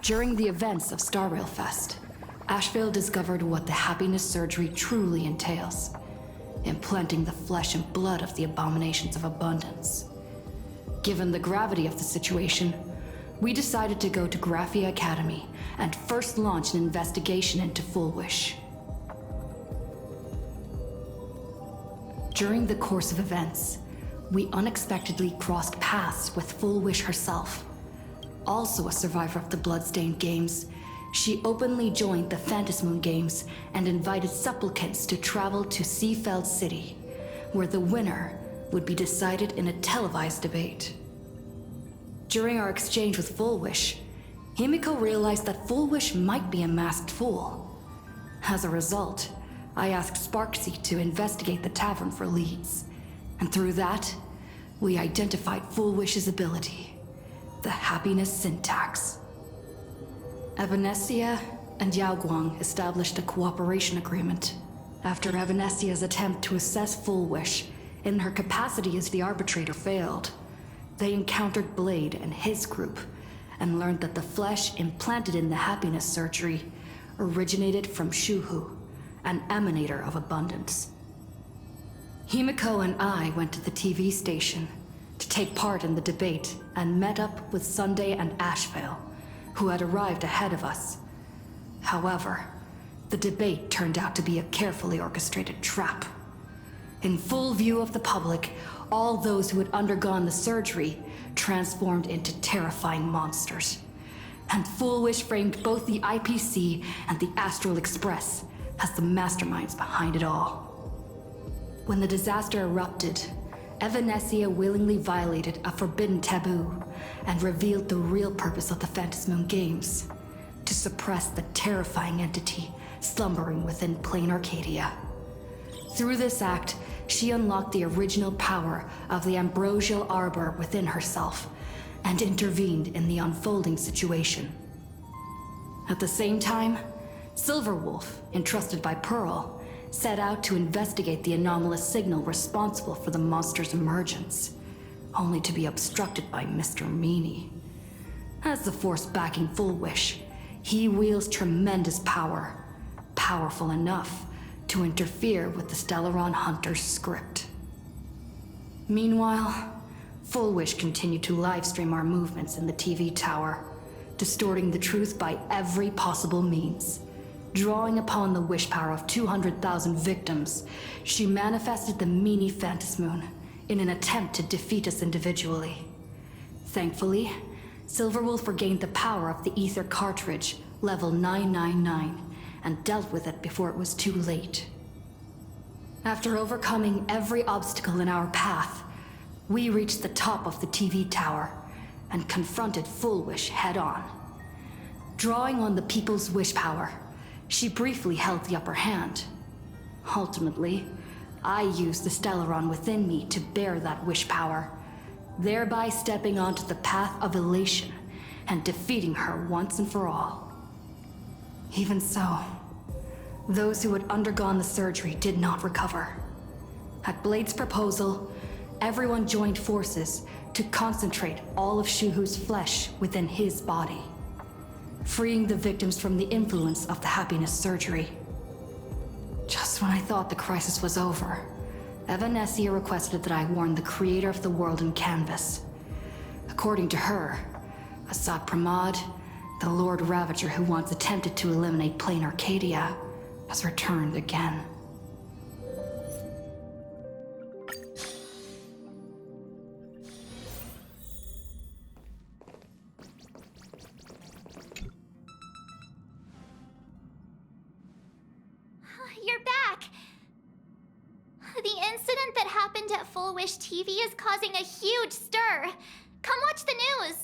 During the events of Star Rail Fest, Asheville discovered what the happiness surgery truly entails, implanting the flesh and blood of the abominations of abundance. Given the gravity of the situation, we decided to go to Graphia Academy and first launch an investigation into Full Wish. During the course of events, we unexpectedly crossed paths with Full Wish herself. Also a survivor of the Bloodstained Games, she openly joined the Phantasmoon Games and invited supplicants to travel to Seafeld City, where the winner would be decided in a televised debate. During our exchange with Full Wish, Himiko realized that Full Wish might be a masked fool. As a result, I asked Sparksy to investigate the tavern for leads, and through that, we identified Full Wish's ability, the happiness syntax. Evanesia and Yaoguang established a cooperation agreement. After Evanesia's attempt to assess Full Wish in her capacity as the arbitrator failed, they encountered Blade and his group and learned that the flesh implanted in the happiness surgery originated from Shuhu, an emanator of abundance. Himiko and I went to the TV station to take part in the debate and met up with Sunday and Asheville, who had arrived ahead of us. However, the debate turned out to be a carefully orchestrated trap. In full view of the public, all those who had undergone the surgery transformed into terrifying monsters. And Full Wish framed both the IPC and the Astral Express as the masterminds behind it all. When the disaster erupted, Evanesia willingly violated a forbidden taboo and revealed the real purpose of the Phantasmoon Games: to suppress the terrifying entity slumbering within plain Arcadia. Through this act, she unlocked the original power of the ambrosial arbor within herself and intervened in the unfolding situation. At the same time, Silverwolf, entrusted by Pearl, set out to investigate the anomalous signal responsible for the monster's emergence, only to be obstructed by Mr. Meanie. As the force backing Full Wish, he wields tremendous power, powerful enough to interfere with the Stellaron Hunter's script. Meanwhile, Full Wish continued to livestream our movements in the TV tower, distorting the truth by every possible means. Drawing upon the wish power of 200,000 victims, she manifested the Meanie Phantasmoon in an attempt to defeat us individually. Thankfully, Silverwolf regained the power of the Ether cartridge, level 999, and dealt with it before it was too late. After overcoming every obstacle in our path, we reached the top of the TV tower and confronted Full Wish head-on. Drawing on the people's wish power, she briefly held the upper hand. Ultimately, I used the Stellaron within me to bear that wish power, thereby stepping onto the path of elation and defeating her once and for all. Even so, those who had undergone the surgery did not recover. At Blade's proposal, everyone joined forces to concentrate all of Shuhu's flesh within his body, freeing the victims from the influence of the happiness surgery. Just when I thought the crisis was over, Evanesia requested that I warn the creator of the world in canvas. According to her, Asad Pramod, the Lord Ravager who once attempted to eliminate plain Arcadia, has returned again. You're back! The incident that happened at Full Wish TV is causing a huge stir. Come watch the news!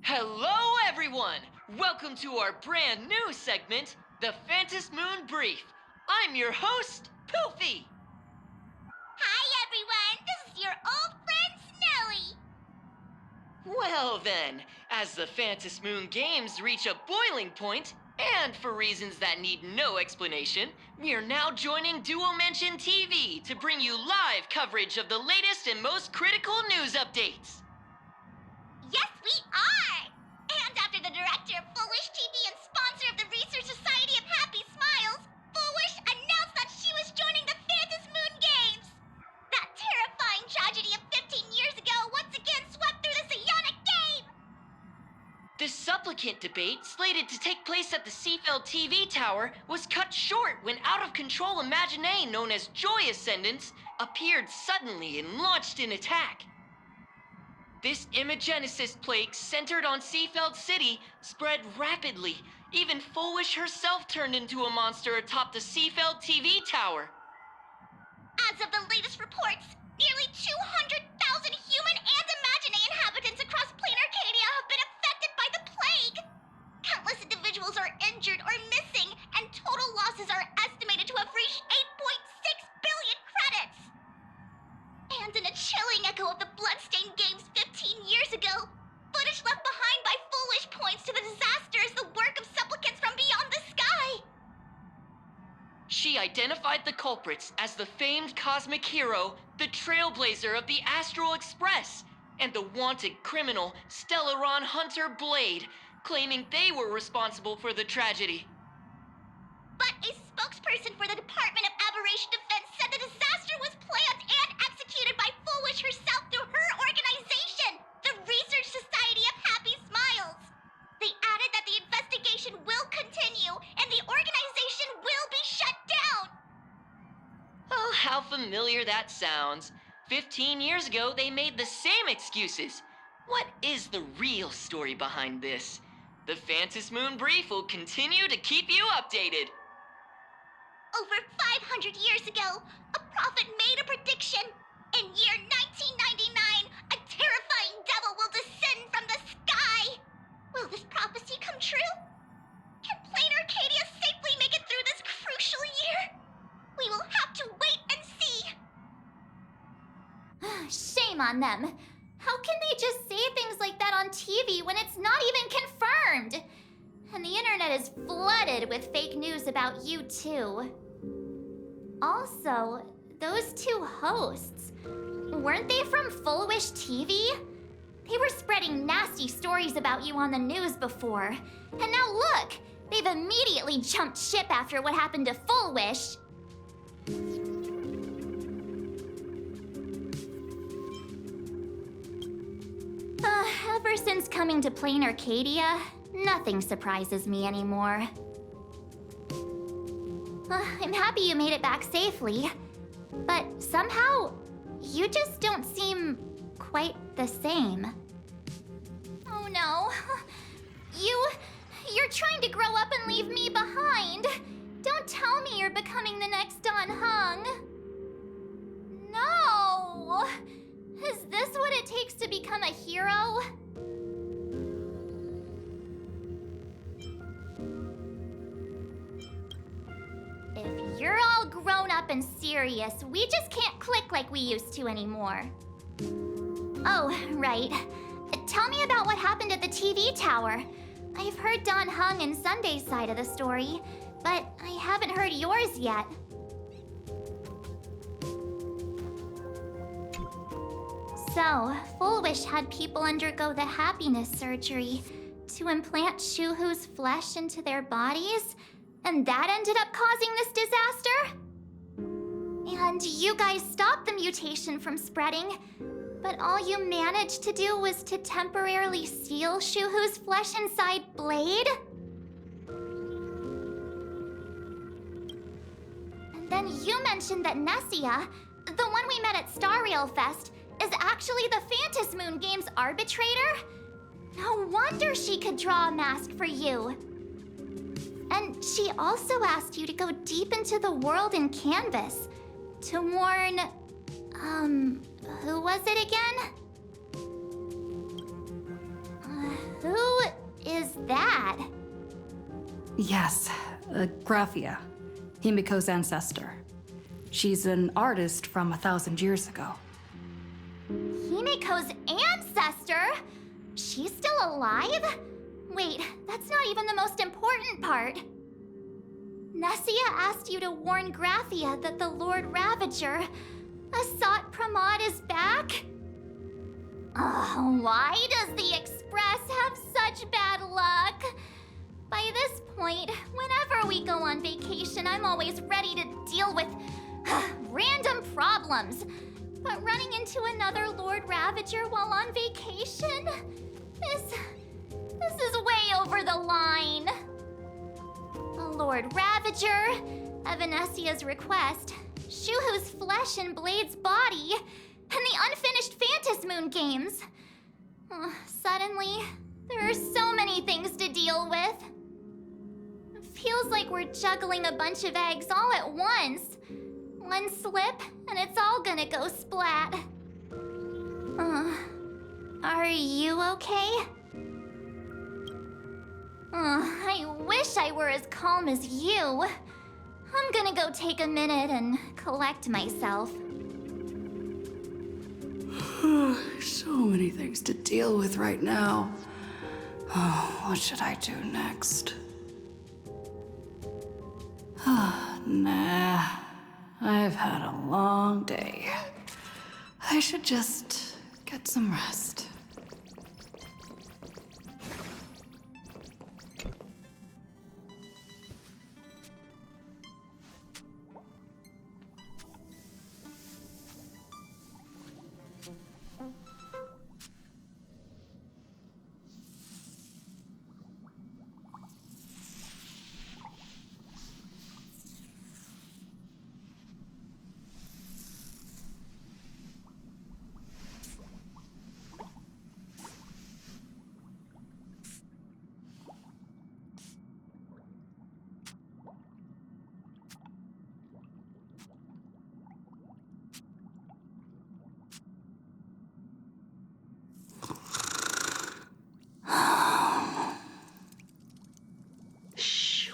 Hello, everyone! Welcome to our brand new segment, the Phantasmoon Brief. I'm your host, Poofy. Hi, everyone! This is your old friend, Snowy! Well then, as the Phantasmoon Games reach a boiling point, and for reasons that need no explanation, we are now joining Duo Mention TV to bring you live coverage of the latest and most critical news updates. Yes, we are! And The supplicant debate, slated to take place at the Seafeld TV tower, was cut short when out-of-control Imagine known as Joy Ascendants appeared suddenly and launched an attack. This Imagenesis plague centered on Seafeld City spread rapidly. Even Foolish herself turned into a monster atop the Seafeld TV tower. As of the latest reports, nearly 200,000 human and Imagine inhabitants across plain Arcadia have been affected by the plague. Countless individuals are injured or missing, and total losses are estimated to have reached 8.6 billion credits. And in a chilling echo of the Bloodstained Games 15 years ago, footage left behind by Foolish points to the disaster as the work of supplicants from beyond the sky. She identified the culprits as the famed cosmic hero, the trailblazer of the Astral Express, and the wanted criminal, Stellaron Hunter Blade, claiming they were responsible for the tragedy. But a spokesperson for the Department of Aberration Defense said the disaster was planned and executed by Foolish herself through her organization, the Research Society of Happy Smiles. They added that the investigation will continue and the organization will be shut down. Oh, how familiar that sounds. 15 years ago, they made the same excuses. What is the real story behind this? The Phantom Moon Brief will continue to keep you updated. Over 500 years ago, a prophet made a prediction. In year 1999, a terrifying devil will descend from the sky. Will this prophecy come true? Can Plain Arcadia safely make it through this crucial year? We will have to wait and see. Shame on them. How can they just say things like that on TV when it's not even confirmed? And the internet is flooded with fake news about you too. Also, those two hosts, weren't they from Full Wish TV? They were spreading nasty stories about you on the news before. And now look, they've immediately jumped ship after what happened to Full Wish. Ever since coming to Plain Arcadia, nothing surprises me anymore. I'm happy you made it back safely, but somehow, you just don't seem quite the same. Oh no. You're trying to grow up and leave me behind. Don't tell me you're becoming the next Don Hung. No! Is this what it takes to become a hero? If you're all grown up and serious, we just can't click like we used to anymore. Oh, right. Tell me about what happened at the TV tower. I've heard Don Hung and Sunday's side of the story, but I haven't heard yours yet. So, Full Wish had people undergo the happiness surgery to implant Shuhu's flesh into their bodies, and that ended up causing this disaster? And you guys stopped the mutation from spreading, but all you managed to do was to temporarily seal Shuhu's flesh inside Blade? And then you mentioned that Nessia, the one we met at Star Rail Fest, is actually the Phantom Moon Games arbitrator? No wonder she could draw a mask for you. And she also asked you to go deep into the world in Canvas to warn, who was it again? Who is that? Yes, Graphia, Himiko's ancestor. She's an artist from 1,000 years ago. Himiko's ancestor? She's still alive? Wait, that's not even the most important part. Nessia asked you to warn Graphia that the Lord Ravager, Asat Pramod, is back? Oh, why does the Express have such bad luck? By this point, whenever we go on vacation, I'm always ready to deal with random problems. But running into another Lord Ravager while on vacation? This is Lord Ravager, Evanesia's request, Shuhu's flesh and Blade's body, and the unfinished Phantasmoon games. Suddenly, there are so many things to deal with. It feels like we're juggling a bunch of eggs all at once. One slip, and it's all gonna go splat. Are you okay? I wish I were as calm as you. I'm gonna go take a minute and collect myself. So many things to deal with right now. Oh, what should I do next? Nah. I've had a long day. I should just get some rest.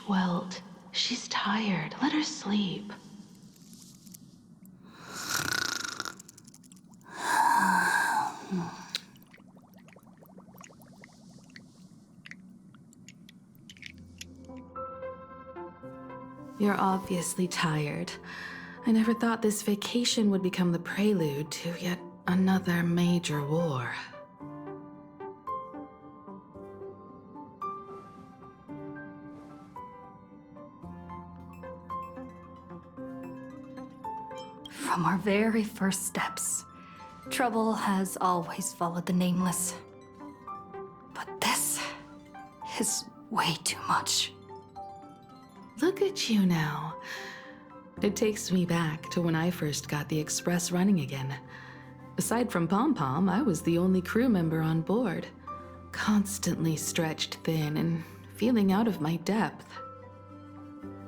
Welt, she's tired. Let her sleep. You're obviously tired. I never thought this vacation would become the prelude to yet another major war. From our very first steps, trouble has always followed the Nameless. But this is way too much. Look at you now. It takes me back to when I first got the Express running again. Aside from Pom Pom, I was the only crew member on board, constantly stretched thin and feeling out of my depth.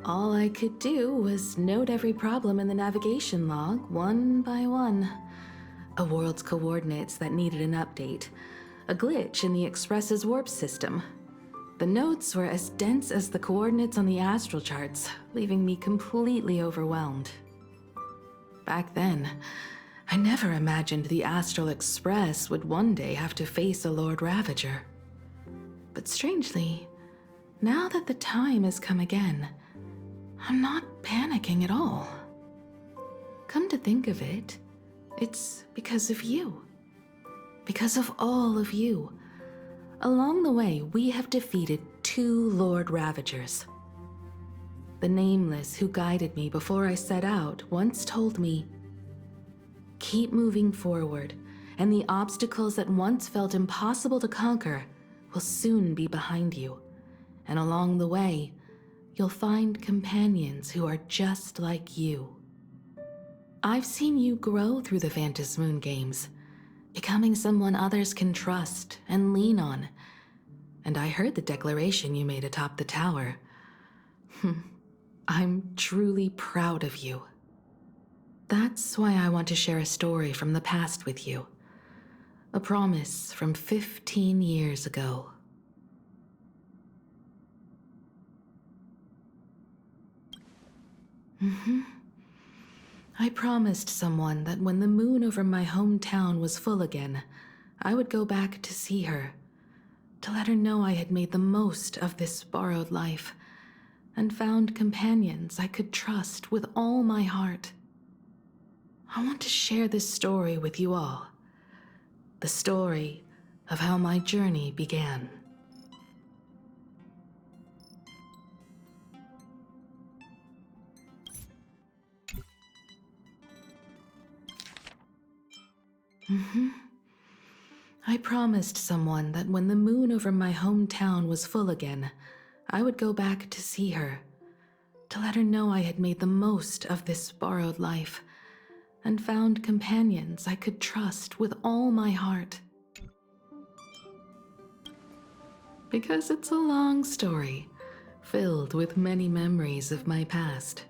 All I could do was note every problem in the navigation log, one by one. A world's coordinates that needed an update. A glitch in the Express's warp system. The notes were as dense as the coordinates on the astral charts, leaving me completely overwhelmed. Back then, I never imagined the Astral Express would one day have to face a Lord Ravager. But strangely, now that the time has come again, I'm not panicking at all. Come to think of it, it's because of you. Because of all of you. Along the way, we have defeated 2 Lord Ravagers. The Nameless who guided me before I set out once told me, "Keep moving forward, and the obstacles that once felt impossible to conquer will soon be behind you. And along the way, you'll find companions who are just like you." I've seen you grow through the Phantasmoon games, becoming someone others can trust and lean on. And I heard the declaration you made atop the tower. I'm truly proud of you. That's why I want to share a story from the past with you. A promise from 15 years ago. I promised someone that when the moon over my hometown was full again, I would go back to see her, to let her know I had made the most of this borrowed life, and found companions I could trust with all my heart. I want to share this story with you all. The story of how my journey began. I promised someone that when the moon over my hometown was full again, I would go back to see her, to let her know I had made the most of this borrowed life and found companions I could trust with all my heart. Because it's a long story, filled with many memories of my past.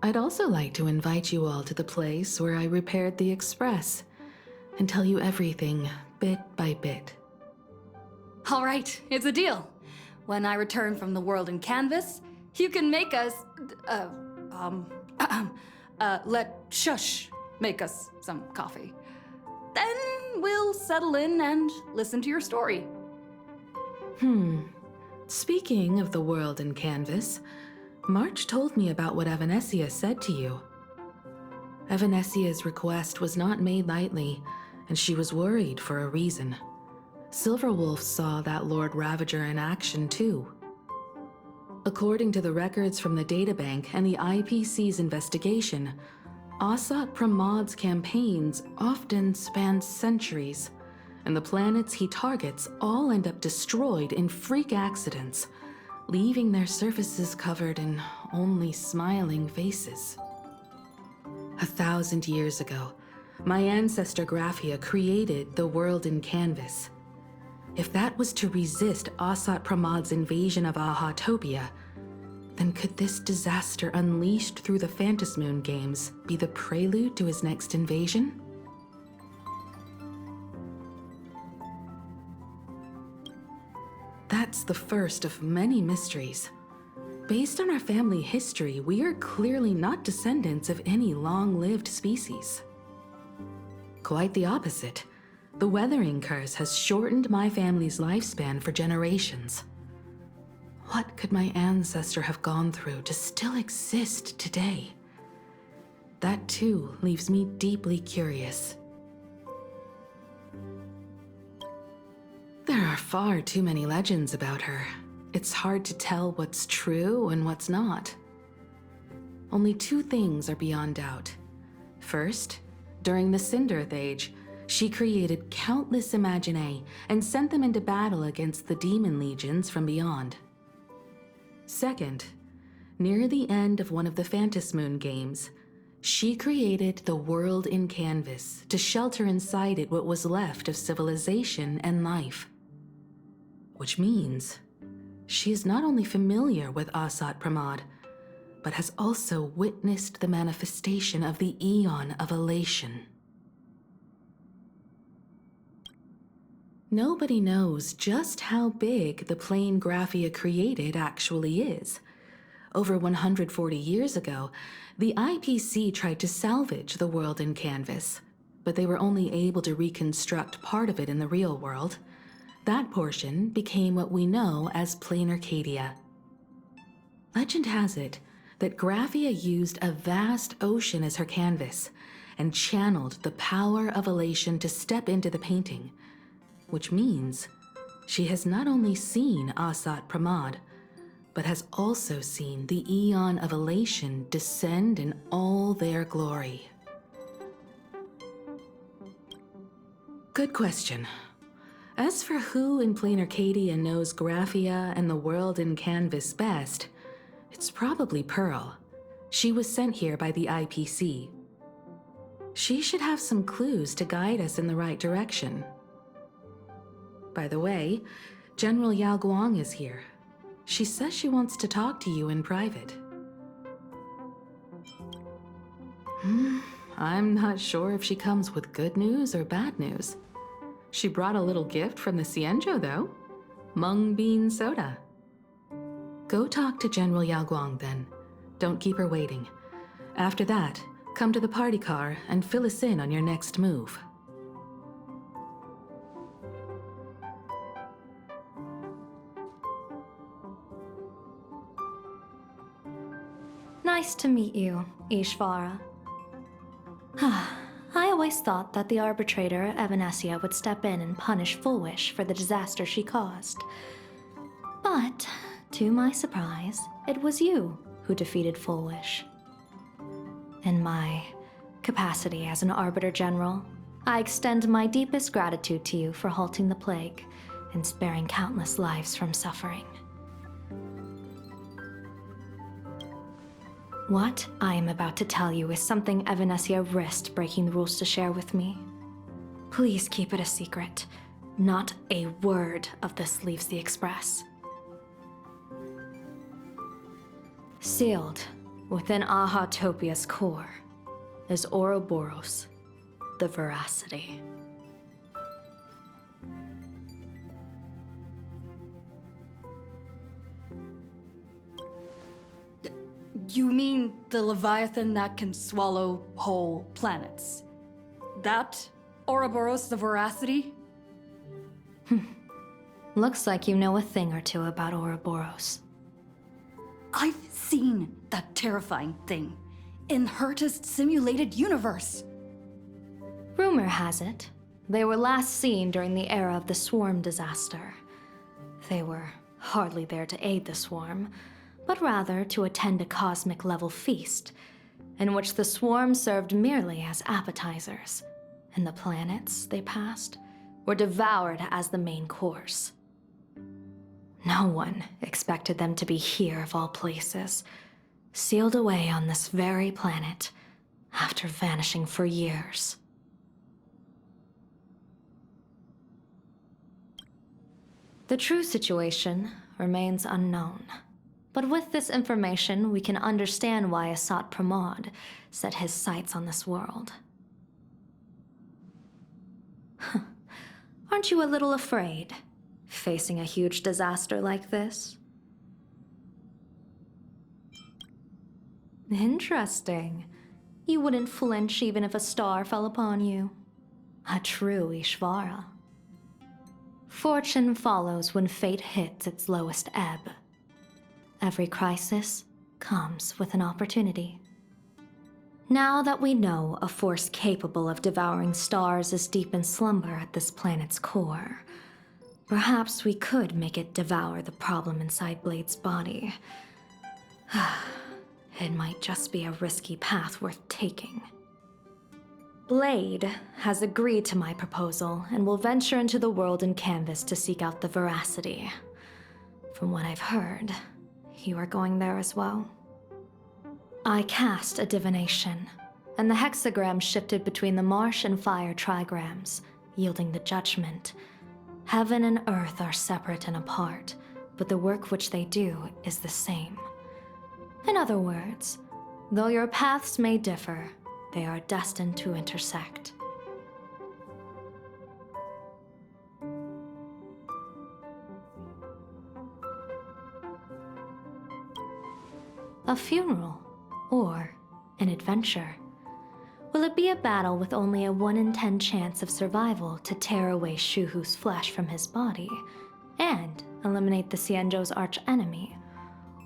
I'd also like to invite you all to the place where I repaired the Express and tell you everything bit by bit. All right, it's a deal. When I return from the world in canvas, you can make us, let Shush make us some coffee. Then we'll settle in and listen to your story. Speaking of the world in canvas, March told me about what Evanescia said to you. Evanessia's request was not made lightly, and she was worried for a reason. Silverwolf saw that Lord Ravager in action too. According to the records from the databank and the IPC's investigation, Asat Pramad's campaigns often span centuries, and the planets he targets all end up destroyed in freak accidents, leaving their surfaces covered in only smiling faces. 1,000 years ago, my ancestor Graphia created the world in canvas. If that was to resist Asat Pramad's invasion of Ahatopia, then could this disaster unleashed through the Phantasmoon games be the prelude to his next invasion? That's the first of many mysteries. Based on our family history, we are clearly not descendants of any long-lived species. Quite the opposite. The weathering curse has shortened my family's lifespan for generations. What could my ancestor have gone through to still exist today? That too leaves me deeply curious. There are far too many legends about her. It's hard to tell what's true and what's not. Only two things are beyond doubt. First, during the Cinderth Age, she created countless Imaginae and sent them into battle against the demon legions from beyond. Second, near the end of one of the Phantasmoon games, she created the world in canvas to shelter inside it what was left of civilization and life. Which means she is not only familiar with Asat Pramad, but has also witnessed the manifestation of the Eon of Elation. Nobody knows just how big the plane Graphia created actually is. Over 140 years ago, the IPC tried to salvage the world in canvas, but they were only able to reconstruct part of it in the real world. That portion became what we know as Plain Arcadia. Legend has it that Graphia used a vast ocean as her canvas and channeled the power of elation to step into the painting, which means she has not only seen Asat Pramad, but has also seen the Eon of Elation descend in all their glory. Good question. As for who in Plain Arcadia knows Graphia and the world in canvas best, it's probably Pearl. She was sent here by the IPC. She should have some clues to guide us in the right direction. By the way, General Yao Guang is here. She says she wants to talk to you in private. I'm not sure if she comes with good news or bad news. She brought a little gift from the Cienjo, though. Mung bean soda. Go talk to General Yao Guang, then. Don't keep her waiting. After that, come to the party car and fill us in on your next move. Nice to meet you, Ishvara. I always thought that the arbitrator, Evanescia, would step in and punish Fullwish for the disaster she caused. But, to my surprise, it was you who defeated Fullwish. In my capacity as an Arbiter General, I extend my deepest gratitude to you for halting the plague and sparing countless lives from suffering. What I am about to tell you is something Evanessia risked breaking the rules to share with me. Please keep it a secret. Not a word of this leaves the Express. Sealed within Ahatopia's core is Ouroboros, the Veracity. You mean the Leviathan that can swallow whole planets? That Ouroboros the Veracity? Looks like you know a thing or two about Ouroboros. I've seen that terrifying thing in Herta's simulated universe. Rumor has it, they were last seen during the era of the Swarm disaster. They were hardly there to aid the Swarm, but rather to attend a cosmic-level feast, in which the Swarm served merely as appetizers, and the planets they passed were devoured as the main course. No one expected them to be here of all places, sealed away on this very planet, after vanishing for years. The true situation remains unknown. But with this information, we can understand why Asat Pramod set his sights on this world. Aren't you a little afraid, facing a huge disaster like this? Interesting. You wouldn't flinch even if a star fell upon you. A true Ishvara. Fortune follows when fate hits its lowest ebb. Every crisis comes with an opportunity. Now that we know a force capable of devouring stars is deep in slumber at this planet's core, perhaps we could make it devour the problem inside Blade's body. It might just be a risky path worth taking. Blade has agreed to my proposal and will venture into the world in canvas to seek out the Veracity. From what I've heard, you are going there as well. I cast a divination, and the hexagram shifted between the marsh and fire trigrams, yielding the judgment. Heaven and earth are separate and apart, but the work which they do is the same. In other words, though your paths may differ, they are destined to intersect. A funeral, or an adventure? Will it be a battle with only a 1 in 10 chance of survival to tear away Shuhu's flesh from his body and eliminate the Xianzhou's arch-enemy?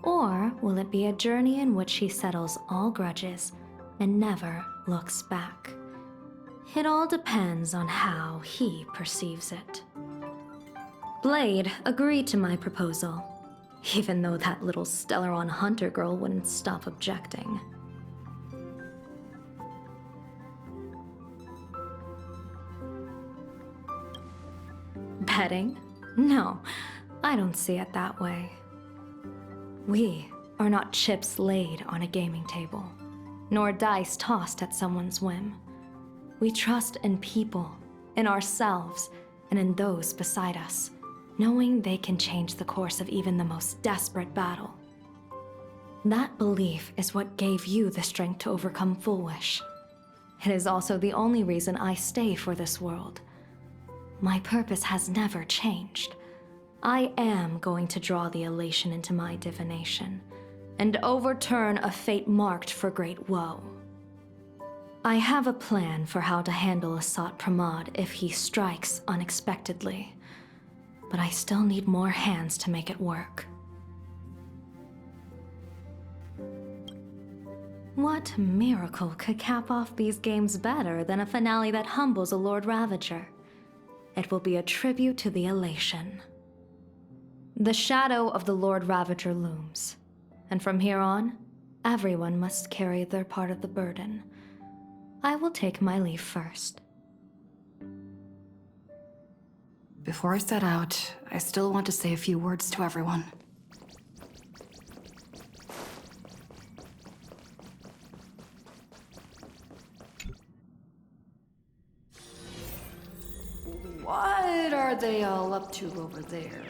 Or will it be a journey in which he settles all grudges and never looks back? It all depends on how he perceives it. Blade agreed to my proposal, even though that little Stellaron hunter girl wouldn't stop objecting. Betting? No, I don't see it that way. We are not chips laid on a gaming table, nor dice tossed at someone's whim. We trust in people, in ourselves, and in those beside us, knowing they can change the course of even the most desperate battle. That belief is what gave you the strength to overcome Fullwish. It is also the only reason I stay for this world. My purpose has never changed. I am going to draw the elation into my divination, and overturn a fate marked for great woe. I have a plan for how to handle Asat Pramod if he strikes unexpectedly, but I still need more hands to make it work. What miracle could cap off these games better than a finale that humbles a Lord Ravager? It will be a tribute to the elation. The shadow of the Lord Ravager looms, and from here on, everyone must carry their part of the burden. I will take my leave first. Before I set out, I still want to say a few words to everyone. are they all up to over there?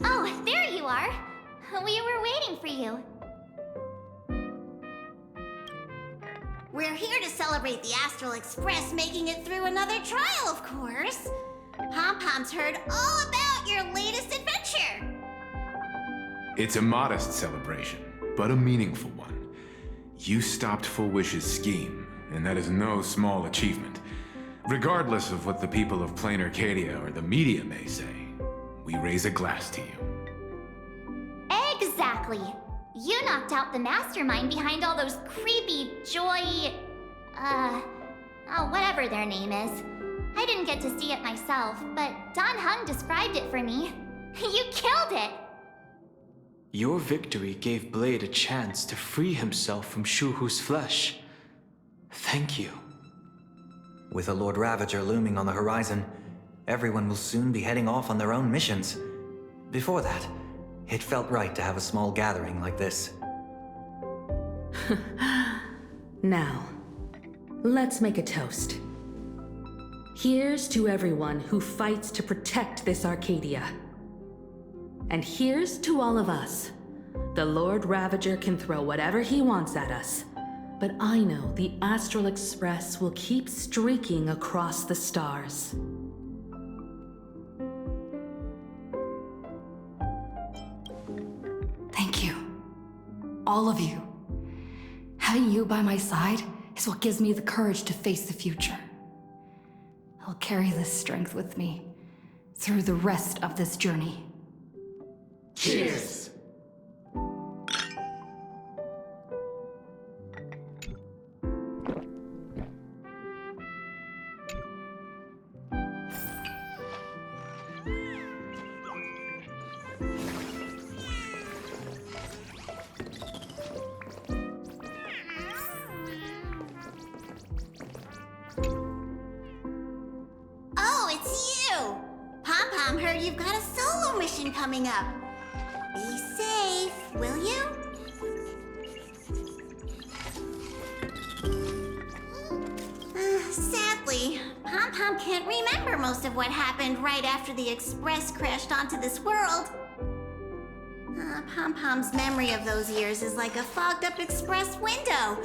Oh, there you are. We were waiting for you. We're here to celebrate the Astral Express making it through another trial, of course. Pom-Pom's heard all about your latest adventure. It's a modest celebration, but a meaningful one. You stopped Full Wish's scheme, and that is no small achievement. Regardless of what the people of Plain Arcadia or the media may say, we raise a glass to you. Exactly. You knocked out the mastermind behind all those creepy whatever their name is. I didn't get to see it myself, but Don Hung described it for me. You killed it! Your victory gave Blade a chance to free himself from Shuhu's flesh. Thank you. With the Lord Ravager looming on the horizon, everyone will soon be heading off on their own missions. Before that, it felt right to have a small gathering like this. Now, let's make a toast. Here's to everyone who fights to protect this Arcadia. And here's to all of us. The Lord Ravager can throw whatever he wants at us, but I know the Astral Express will keep streaking across the stars. Thank you. All of you. Having you by my side is what gives me the courage to face the future. I'll carry this strength with me through the rest of this journey. Cheers! Oh, it's you! Pom-Pom heard you've got a solo mission coming up. Be safe, will you? Sadly, Pom-Pom can't remember most of what happened right after the Express crashed onto this world. Pom-Pom's memory of those years is like a fogged-up Express window.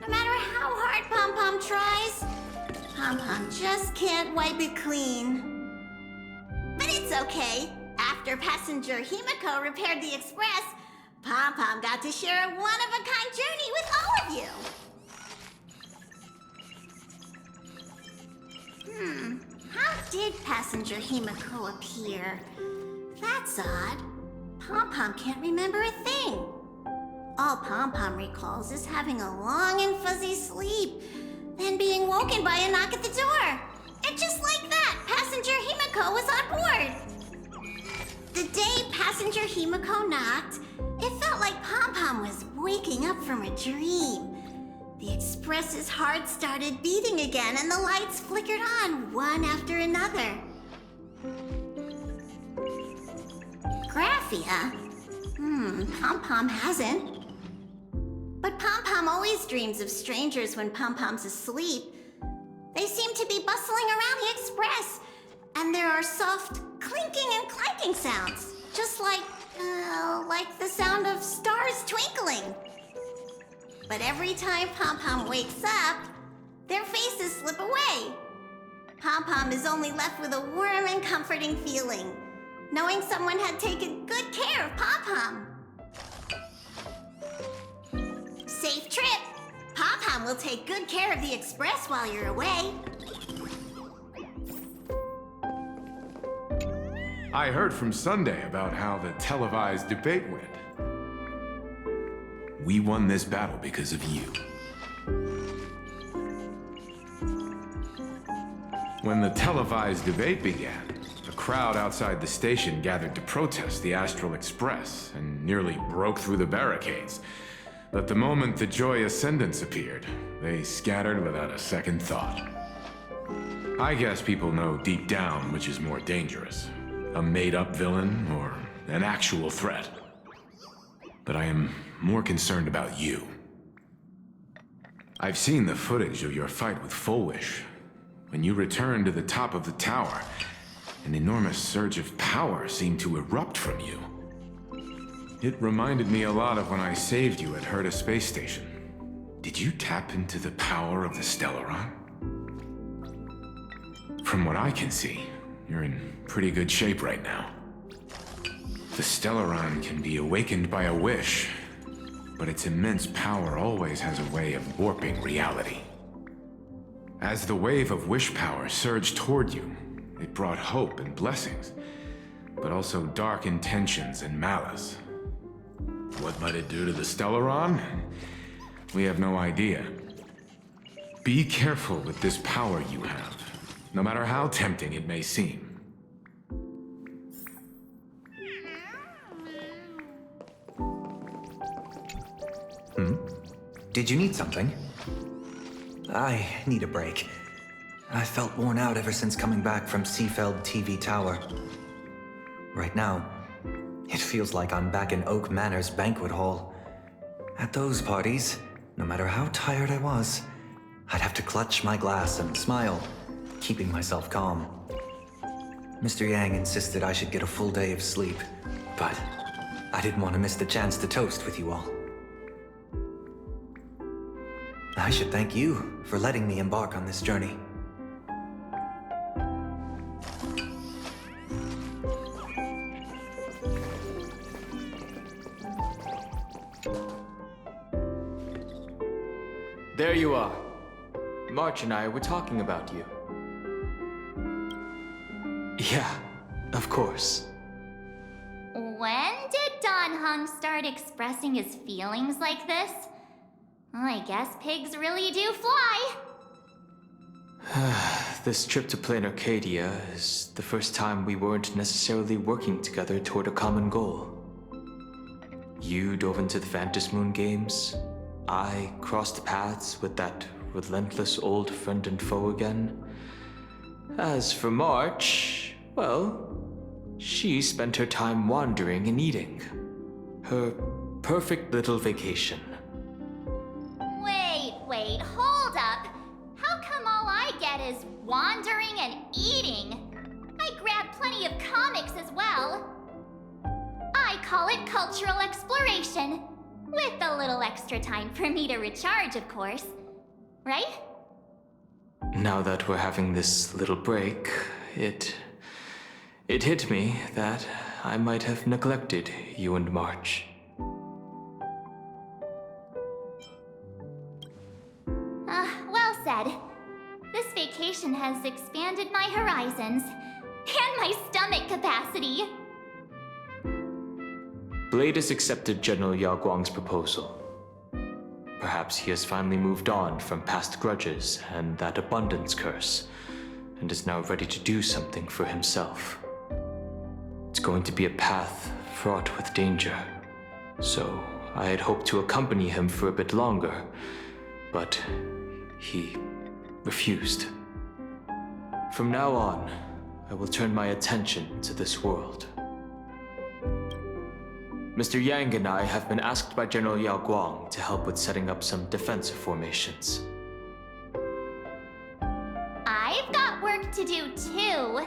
No matter how hard Pom-Pom tries, Pom-Pom just can't wipe it clean. But it's okay. After passenger Himiko repaired the Express, Pom-Pom got to share a one-of-a-kind journey with all of you. How did passenger Himiko appear? That's odd. Pom-Pom can't remember a thing. All Pom-Pom recalls is having a long and fuzzy sleep, then being woken by a knock at the door. And just like that, passenger Himiko was on board. The day passenger Himiko knocked, it felt like Pom-Pom was waking up from a dream. The Express's heart started beating again and the lights flickered on one after another. Graphia? Pom-Pom hasn't. But Pom-Pom always dreams of strangers when Pom-Pom's asleep. They seem to be bustling around the Express, and there are soft clinking and clanking sounds, just like the sound of stars twinkling. But every time Pom-Pom wakes up, Their faces slip away. Pom-Pom is only left with a warm and comforting feeling, knowing someone had taken good care of Pom-Pom. Safe trip! Pom-Pom will take good care of the Express while you're away. I heard from Sunday about how the televised debate went. We won this battle because of you. When the televised debate began, a crowd outside the station gathered to protest the Astral Express and nearly broke through the barricades. But the moment the Joy Ascendants appeared, they scattered without a second thought. I guess people know deep down which is more dangerous, a made-up villain or an actual threat. But I am more concerned about you. I've seen the footage of your fight with Full Wish. When you returned to the top of the tower, an enormous surge of power seemed to erupt from you. It reminded me a lot of when I saved you at Herta Space Station. Did you tap into the power of the Stellaron? From what I can see, you're in pretty good shape right now. The Stellaron can be awakened by a wish, but its immense power always has a way of warping reality. As the wave of wish power surged toward you, it brought hope and blessings, but also dark intentions and malice. What might it do to the Stellaron? We have no idea. Be careful with this power you have, no matter how tempting it may seem. Did you need something? I need a break. I felt worn out ever since coming back from Seafeld TV Tower. Right now, it feels like I'm back in Oak Manor's banquet hall. At those parties, no matter how tired I was, I'd have to clutch my glass and smile, keeping myself calm. Mr. Yang insisted I should get a full day of sleep, but I didn't want to miss the chance to toast with you all. I should thank you for letting me embark on this journey. There you are. March and I were talking about you. Yeah, of course. When did Don Hung start expressing his feelings like this? I guess pigs really do fly. This trip to Plain Arcadia is the first time we weren't necessarily working together toward a common goal. You dove into the Phantom Moon games. I crossed paths with that relentless old friend and foe again. As for March, well, she spent her time wandering and eating. Her perfect little vacation. Wait, hold up. How come all I get is wandering and eating? I grabbed plenty of comics as well. I call it cultural exploration. With a little extra time for me to recharge, of course. Right? Now that we're having this little break, it hit me that I might have neglected you and March. Well said. This vacation has expanded my horizons and my stomach capacity. Blade has accepted General Yao Guang's proposal. Perhaps he has finally moved on from past grudges and that abundance curse, and is now ready to do something for himself. It's going to be a path fraught with danger, so I had hoped to accompany him for a bit longer, but he refused. From now on, I will turn my attention to this world. Mr. Yang and I have been asked by General Yao Guang to help with setting up some defensive formations. I've got work to do too.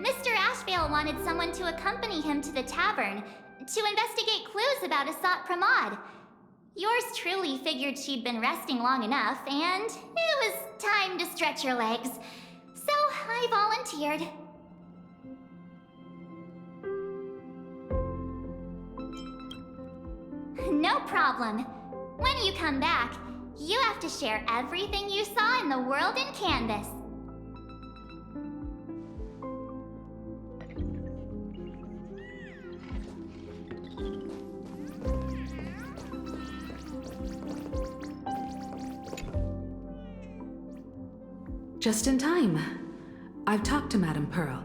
Mr. Ashvale wanted someone to accompany him to the tavern to investigate clues about Asat Pramod. Yours truly figured she'd been resting long enough, and it was time to stretch her legs. So I volunteered. No problem. When you come back, you have to share everything you saw in the world in Canvas. Just in time. I've talked to Madame Pearl.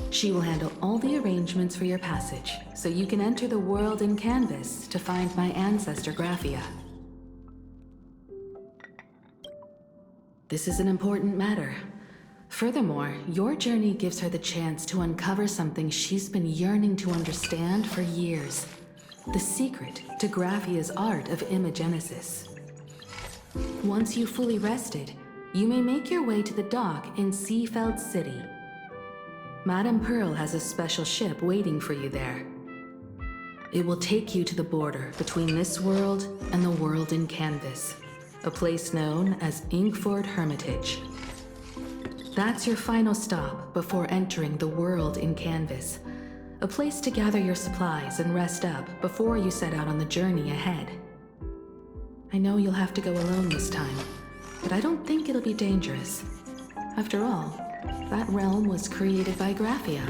She will handle all the arrangements for your passage, so you can enter the world in Canvas to find my ancestor Graphia. This is an important matter. Furthermore, your journey gives her the chance to uncover something she's been yearning to understand for years. The secret to Graphia's art of imagenesis. Once you've fully rested, you may make your way to the dock in Seafeld City. Madame Pearl has a special ship waiting for you there. It will take you to the border between this world and the world in Canvas, a place known as Inkford Hermitage. That's your final stop before entering the world in Canvas, a place to gather your supplies and rest up before you set out on the journey ahead. I know you'll have to go alone this time, but I don't think it'll be dangerous. After all, that realm was created by Graphia,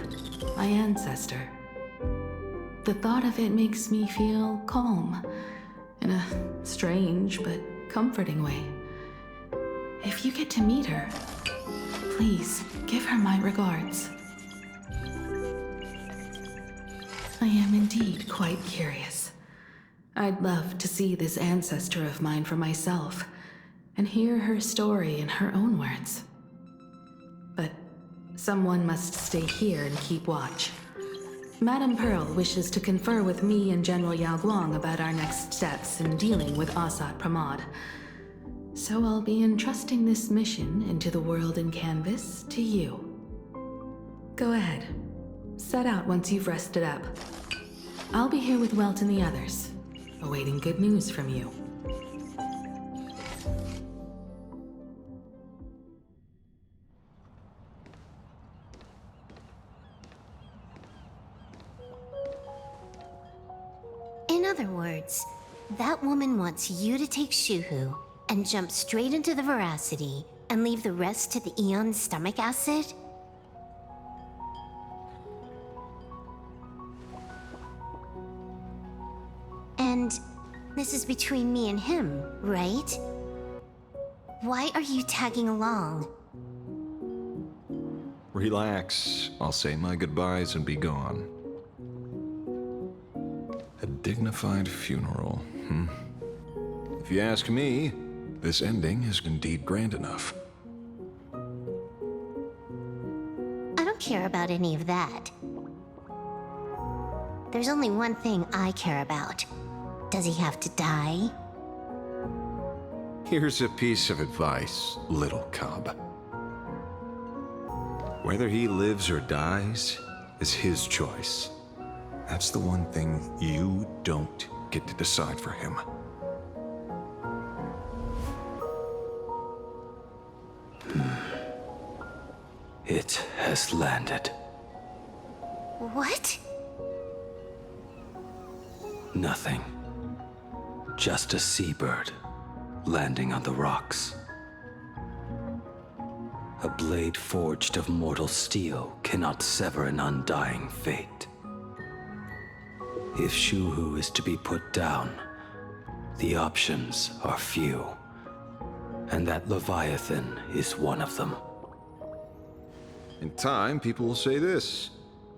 my ancestor. The thought of it makes me feel calm, in a strange but comforting way. If you get to meet her, please give her my regards. I am indeed quite curious. I'd love to see this ancestor of mine for myself, and hear her story in her own words. But someone must stay here and keep watch. Madame Pearl wishes to confer with me and General Yao Guang about our next steps in dealing with Asat Pramod. So I'll be entrusting this mission into the world in Canvas to you. Go ahead. Set out once you've rested up. I'll be here with Welt and the others, awaiting good news from you. In other words, that woman wants you to take Shuhu and jump straight into the Veracity and leave the rest to the Eon's stomach acid? And this is between me and him, right? Why are you tagging along? Relax. I'll say my goodbyes and be gone. A dignified funeral, If you ask me, this ending is indeed grand enough. I don't care about any of that. There's only one thing I care about. Does he have to die? Here's a piece of advice, little cub. Whether he lives or dies is his choice. That's the one thing you don't get to decide for him. It has landed. What? Nothing. Just a seabird landing on the rocks. A blade forged of mortal steel cannot sever an undying fate. If Shuhu is to be put down, the options are few, and that Leviathan is one of them. In time, people will say this.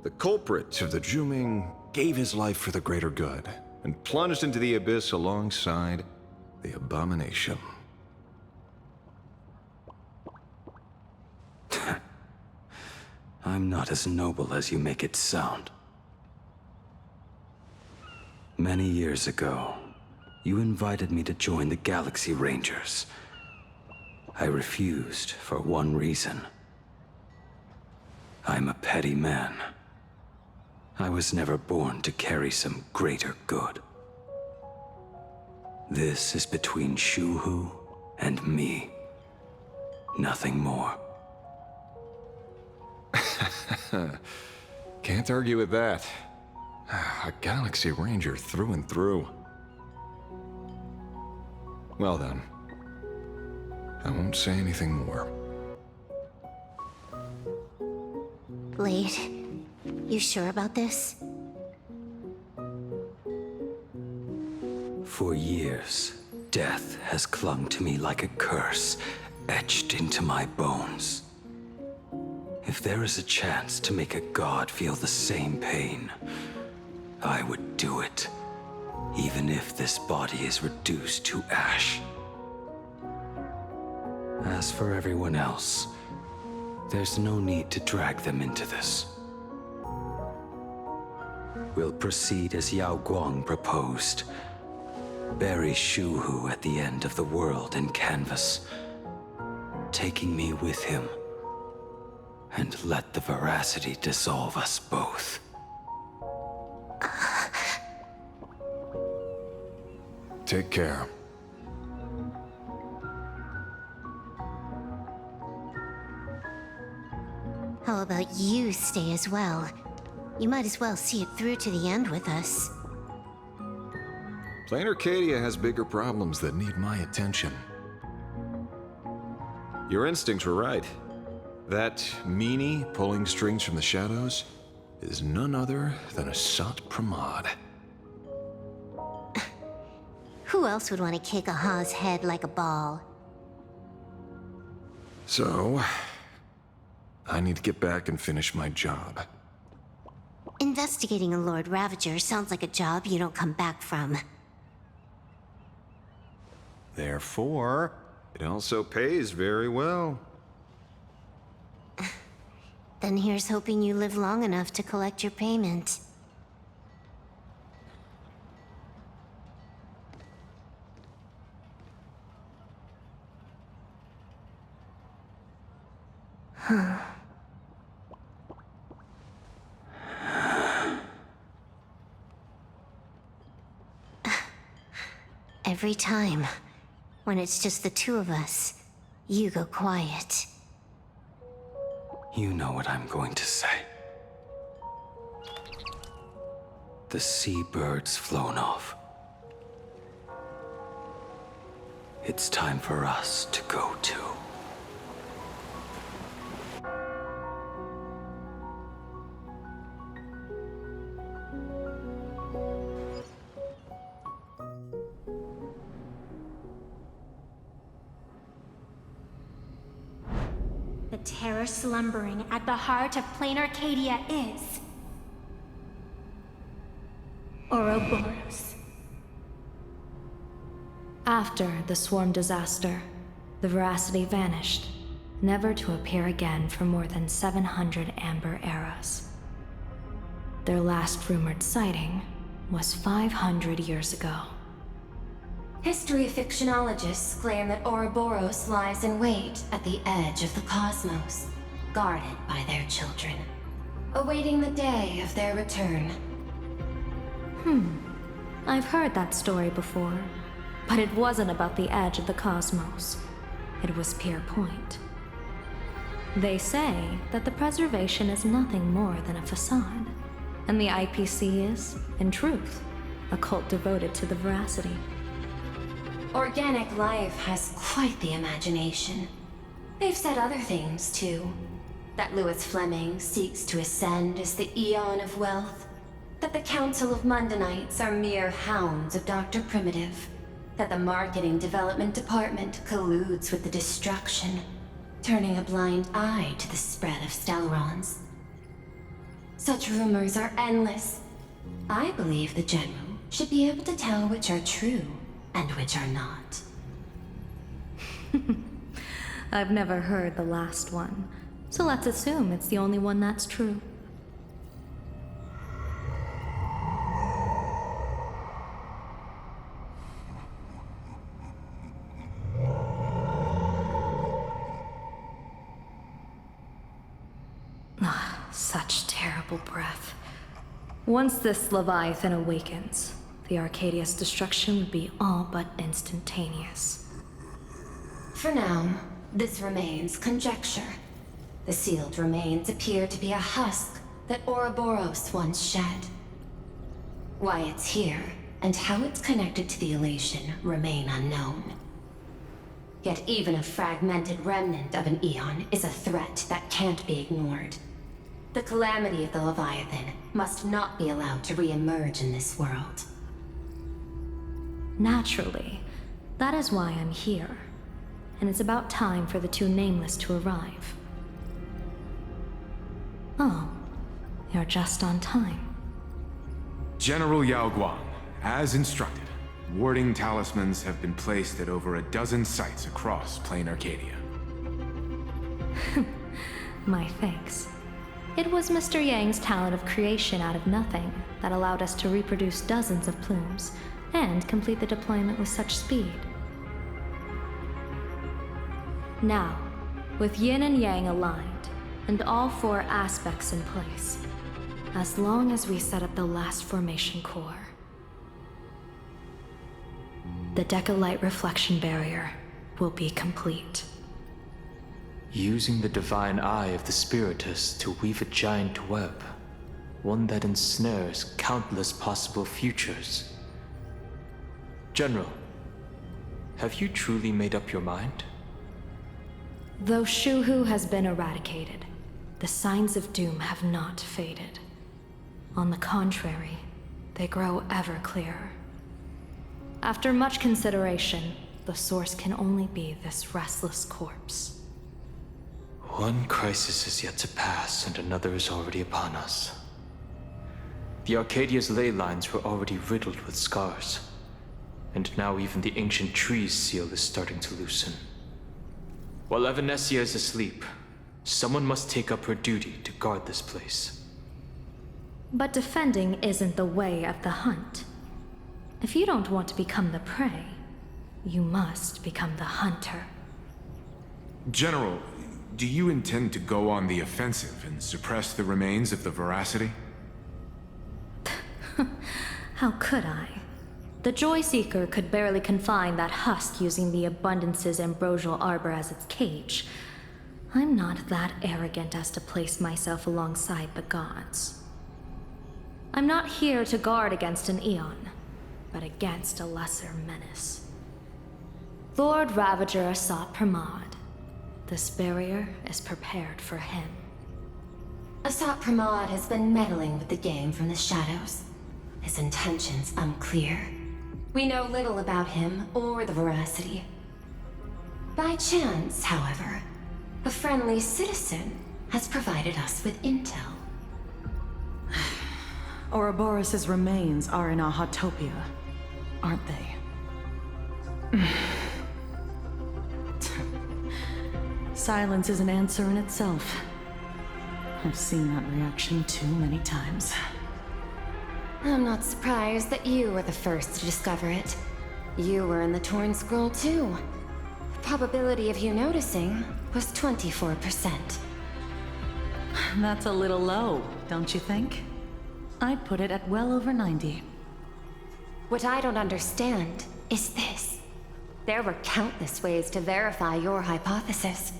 The culprit of the Juming gave his life for the greater good, and plunged into the abyss alongside the abomination. I'm not as noble as you make it sound. Many years ago, you invited me to join the Galaxy Rangers. I refused for one reason. I'm a petty man. I was never born to carry some greater good. This is between Shuhu and me. Nothing more. Can't argue with that. A Galaxy Ranger through and through. Well then, I won't say anything more. Blade, you sure about this? For years, death has clung to me like a curse, etched into my bones. If there is a chance to make a god feel the same pain, I would do it, even if this body is reduced to ash. As for everyone else, there's no need to drag them into this. We'll proceed as Yao Guang proposed. Bury Shuhu at the end of the world in canvas, taking me with him, and let the veracity dissolve us both. Take care. How about you stay as well? You might as well see it through to the end with us. Plain Arcadia has bigger problems that need my attention. Your instincts were right. That meanie pulling strings from the shadows is none other than a Sat Pramod. Who else would want to kick a Ha's head like a ball? So, I need to get back and finish my job. Investigating a Lord Ravager sounds like a job you don't come back from. Therefore, it also pays very well. Then here's hoping you live long enough to collect your payment. Every time, when it's just the two of us, you go quiet. You know what I'm going to say. The seabird's flown off. It's time for us to go too. The terror slumbering at the heart of Plain Arcadia is... Ouroboros. After the swarm disaster, the veracity vanished, never to appear again for more than 700 amber eras. Their last rumored sighting was 500 years ago. History fictionologists claim that Ouroboros lies in wait at the edge of the cosmos, guarded by their children, awaiting the day of their return. I've heard that story before, but it wasn't about the edge of the cosmos. It was Pier Point. They say that the preservation is nothing more than a facade, and the IPC is, in truth, a cult devoted to the veracity. Organic life has quite the imagination. They've said other things, too. That Louis Fleming seeks to ascend as the Eon of Wealth. That the Council of Mundanites are mere hounds of Dr. Primitive. That the Marketing Development Department colludes with the destruction, turning a blind eye to the spread of Stelrons. Such rumors are endless. I believe the General should be able to tell which are true and which are not. I've never heard the last one, so let's assume it's the only one that's true. Such terrible breath. Once this Leviathan awakens, the Arcadia's destruction would be all but instantaneous. For now, this remains conjecture. The sealed remains appear to be a husk that Ouroboros once shed. Why it's here, and how it's connected to the elation, remain unknown. Yet even a fragmented remnant of an Eon is a threat that can't be ignored. The calamity of the Leviathan must not be allowed to re-emerge in this world. Naturally, that is why I'm here. And it's about time for the two Nameless to arrive. Oh, you're just on time. General Yao Guang, as instructed, warding talismans have been placed at over a dozen sites across Plain Arcadia. My thanks. It was Mr. Yang's talent of creation out of nothing that allowed us to reproduce dozens of plumes and complete the deployment with such speed. Now, with Yin and Yang aligned, and all four aspects in place, as long as we set up the last formation core, the Decalight reflection barrier will be complete. Using the divine eye of the Spiritus to weave a giant web, one that ensnares countless possible futures. General, have you truly made up your mind? Though Shuhu has been eradicated, the signs of doom have not faded. On the contrary, they grow ever clearer. After much consideration, the source can only be this restless corpse. One crisis is yet to pass, and another is already upon us. The Arcadia's ley lines were already riddled with scars, and now even the ancient tree's seal is starting to loosen. While Evanesia is asleep, someone must take up her duty to guard this place. But defending isn't the way of the hunt. If you don't want to become the prey, you must become the hunter. General, do you intend to go on the offensive and suppress the remains of the Veracity? How could I? The Joyseeker could barely confine that husk using the Abundance's ambrosial arbor as its cage. I'm not that arrogant as to place myself alongside the gods. I'm not here to guard against an Eon, but against a lesser menace. Lord Ravager sought Pramod. This barrier is prepared for him. Asat Pramod has been meddling with the game from the shadows. His intentions unclear. We know little about him or the Veracity. By chance, however, a friendly citizen has provided us with intel. Ouroboros' remains are in Ahatopia, aren't they? Silence is an answer in itself. I've seen that reaction too many times. I'm not surprised that you were the first to discover it. You were in the Torn Scroll too. The probability of you noticing was 24%. That's a little low, don't you think? I'd put it at well over 90. What I don't understand is this. There were countless ways to verify your hypothesis,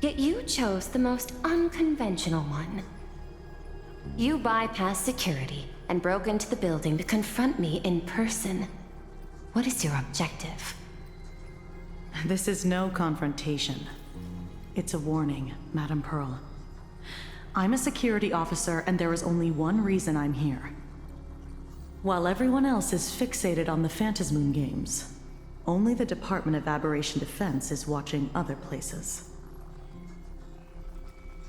yet you chose the most unconventional one. You bypassed security and broke into the building to confront me in person. What is your objective? This is no confrontation. It's a warning, Madam Pearl. I'm a security officer, and there is only one reason I'm here. While everyone else is fixated on the Phantasmoon games, only the Department of Aberration Defense is watching other places.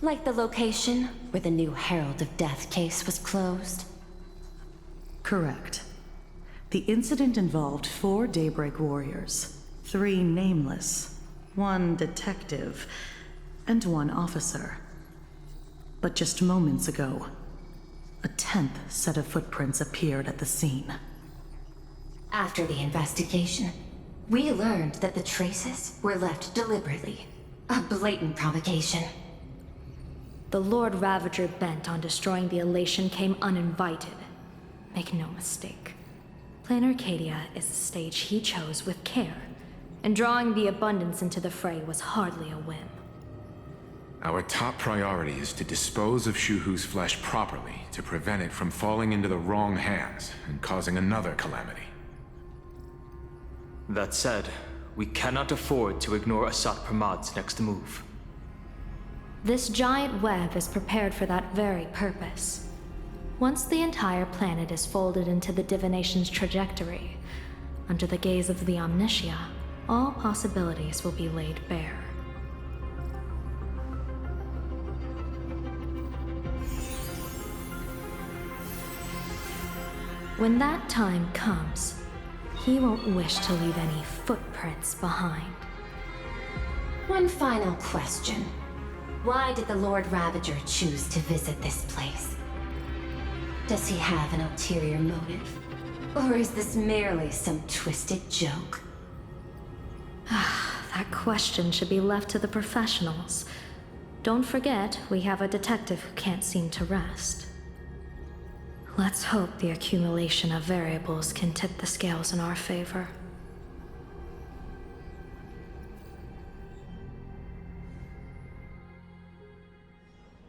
Like the location where the new Herald of Death case was closed? Correct. The incident involved 4 Daybreak warriors, 3 nameless, 1 detective, and 1 officer. But just moments ago, a 10th set of footprints appeared at the scene. After the investigation, we learned that the traces were left deliberately. A blatant provocation. The Lord Ravager bent on destroying the elation came uninvited. Make no mistake. Plan Arcadia is a stage he chose with care, and drawing the Abundance into the fray was hardly a whim. Our top priority is to dispose of Shuhu's flesh properly to prevent it from falling into the wrong hands and causing another calamity. That said, we cannot afford to ignore Asat Pramad's next move. This giant web is prepared for that very purpose. Once the entire planet is folded into the divination's trajectory, under the gaze of the Omnitia, all possibilities will be laid bare. When that time comes, he won't wish to leave any footprints behind. One final question. Why did the Lord Ravager choose to visit this place? Does he have an ulterior motive? Or is this merely some twisted joke? That question should be left to the professionals. Don't forget, we have a detective who can't seem to rest. Let's hope the accumulation of variables can tip the scales in our favor.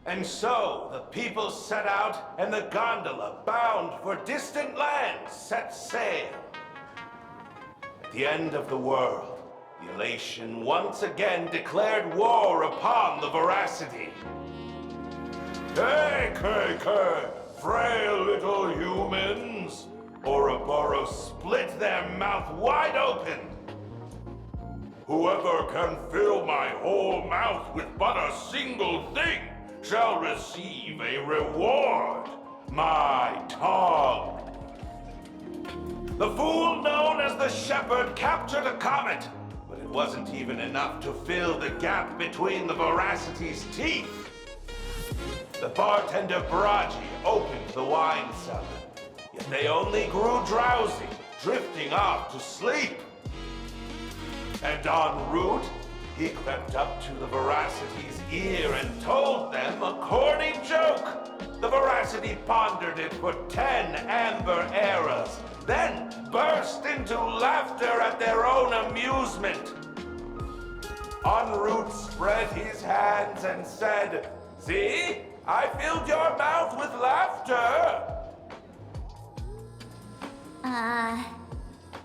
And so, the people set out, and the gondola, bound for distant lands, set sail. At the end of the world, the Elation once again declared war upon the Veracity. Hey, frail little humans! Ouroboros split their mouth wide open! Whoever can fill my whole mouth with but a single thing shall receive a reward, my tongue. The fool known as the Shepherd captured a comet, but it wasn't even enough to fill the gap between the Veracity's teeth. The bartender Baraji opened the wine cellar, yet they only grew drowsy, drifting off to sleep. And en route, he crept up to the Veracity's ear and told them a corny joke. The Veracity pondered it for 10 amber eras, then burst into laughter at their own amusement. En route spread his hands and said, "See? I filled your mouth with laughter."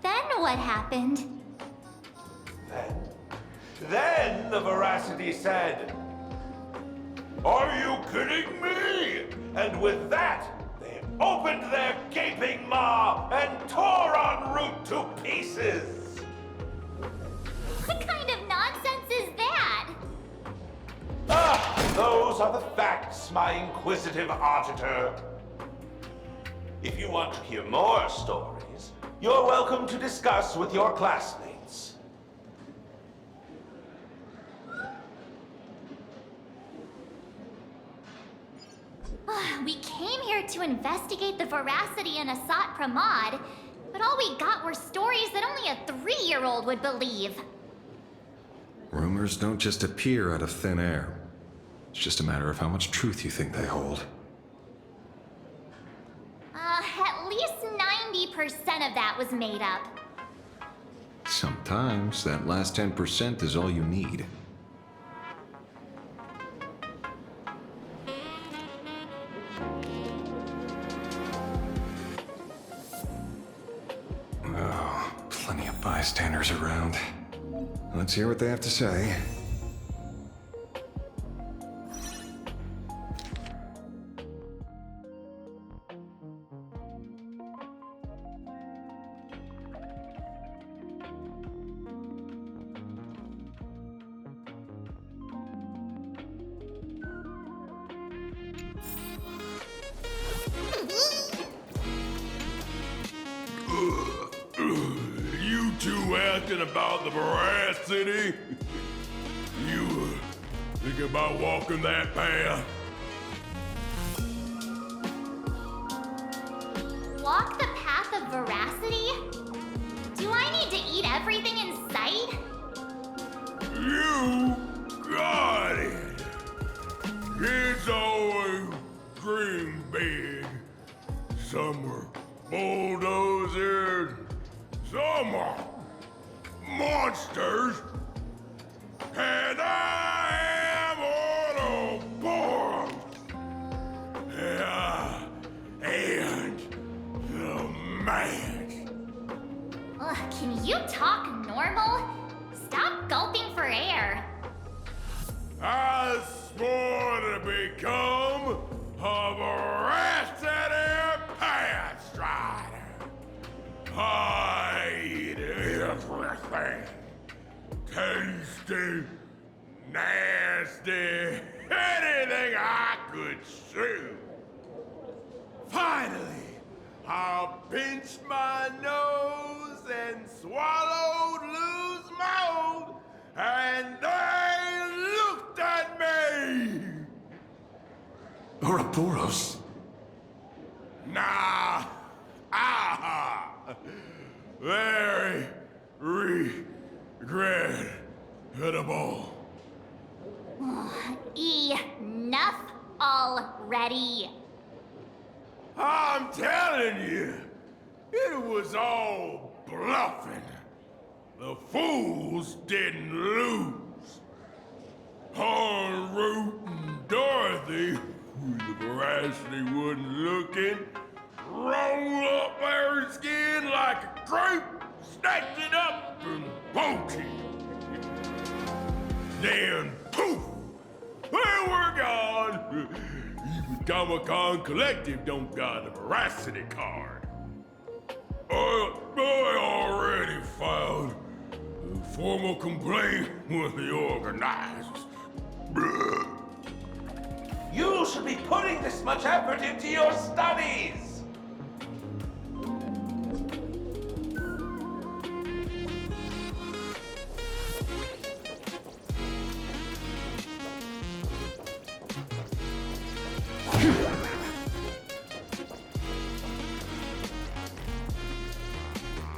Then what happened? Then the Veracity said, "Are you kidding me?" And with that, they opened their gaping maw and tore en route to pieces. What kind of nonsense is that? Those are the facts, my inquisitive auditor. If you want to hear more stories, you're welcome to discuss with your classmates. We came here to investigate the Veracity and Asat Pramod, but all we got were stories that only a 3-year-old would believe. Rumors don't just appear out of thin air. It's just a matter of how much truth you think they hold. At least 90% of that was made up. Sometimes that last 10% is all you need. Oh, plenty of bystanders around. Let's hear what they have to say. You two asking about the Veracity? You think about walking that path? Walk the path of Veracity? Do I need to eat everything in sight? You got it. Kids always dream big. Some were bulldozers, some monsters, and I am Autoboros. And the man. Ugh, can you talk normal? Stop gulping for air. I swore to become a veracity path strider. I eat everything. Tasty, nasty, anything I could chew. Finally, I pinched my nose and swallowed loose mold, and they looked at me. Ouroboros. Nah, very regrettable. Enough already. I'm telling you, it was all bluffing. The fools didn't lose. En route and Dorothy, who the veracity wasn't looking, rolled up their skin like a grape, snatched it up and bolted. Then, poof, they were gone. Even Comic-Con Collective don't got a veracity card. I already filed a formal complaint with the organizers. You should be putting this much effort into your stuff!